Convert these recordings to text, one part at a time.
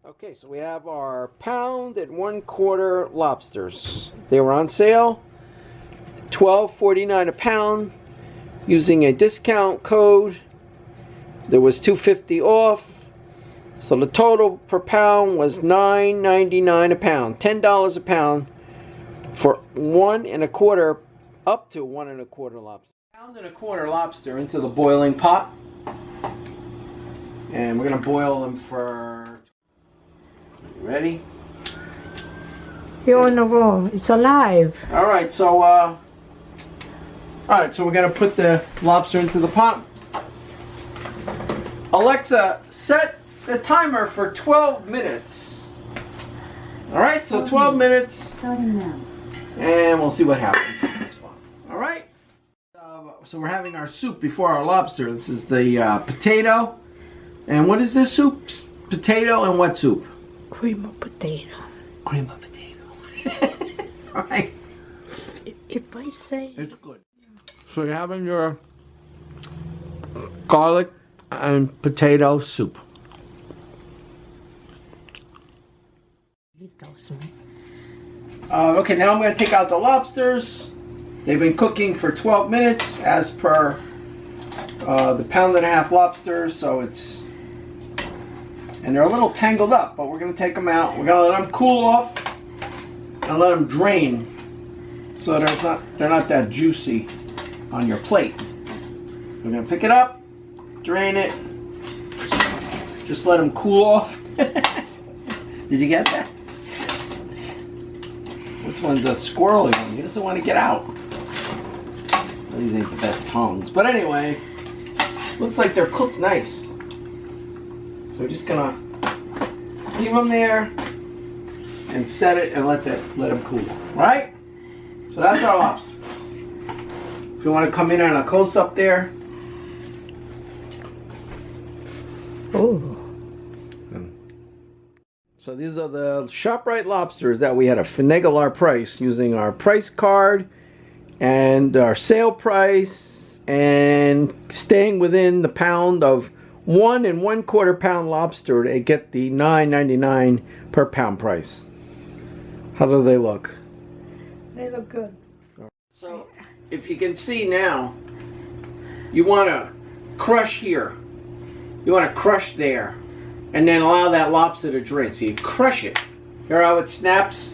Okay, so we have our pound and 1/4 lobsters. They were on sale, $12.49 a pound. Using a discount code, there was $2.50 off. So the total per pound was $9.99 a pound, $10 a pound for 1 1/4 up to 1 1/4 lobster. Pound and 1/4 lobster into the boiling pot, and we're gonna boil them for. Ready? You're on the roll. It's alive. All right, so we're gonna put the lobster into the pot. Alexa, set the timer for 12 minutes. All right, so 12 minutes. Starting now. And we'll see what happens. All right. So we're having our soup before our lobster. This is the potato. And what is this soup? Potato and what soup? Cream of potato. Cream of potato. All right. If I say... It's good. So you're having your garlic and potato soup. Okay, now I'm going to take out the lobsters. They've been cooking for 12 minutes as per the 1.5 pound lobsters, so it's... And they're a little tangled up, but we're going to take them out. We're going to let them cool off and let them drain so they're not that juicy on your plate. We're going to pick it up, drain it, just let them cool off. Did you get that? This one's a squirrely one. He doesn't want to get out. These ain't the best tongues. But anyway, looks like they're cooked nice. So we're just gonna leave them there and set it and let them cool. Right? So that's our lobsters. If you want to come in on a close up there. Oh. So these are the ShopRite lobsters that we had to finagle our price using our price card and our sale price and staying within the pound of 1 1/4 pound lobster to get the $9.99 per pound price. How do they look? They look good. So if you can see now, you want to crush here. You want to crush there. And then allow that lobster to drain. So you crush it. Hear how it snaps?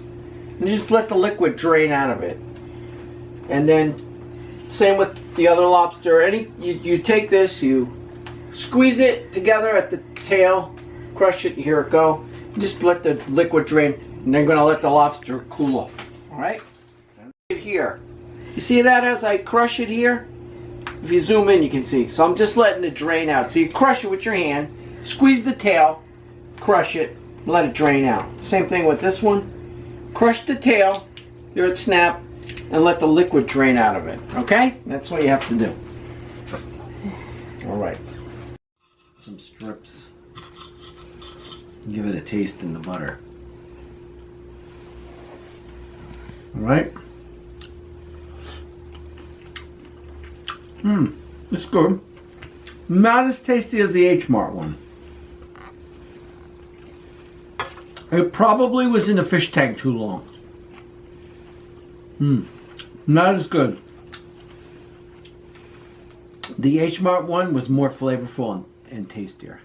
And just let the liquid drain out of it. And then same with the other lobster. You take this, you squeeze it together at the tail, crush it, here it go. Just let the liquid drain, and then I'm gonna let the lobster cool off. Alright? Here. You see that as I crush it here? If you zoom in you can see. So I'm just letting it drain out. So you crush it with your hand, squeeze the tail, crush it, let it drain out. Same thing with this one. Crush the tail, hear it snap, and let the liquid drain out of it. Okay? That's what you have to do. Alright. Some strips. Give it a taste in the butter. Alright? It's good. Not as tasty as the H-Mart one. It probably was in the fish tank too long. Not as good. The H-Mart one was more flavorful and tastier.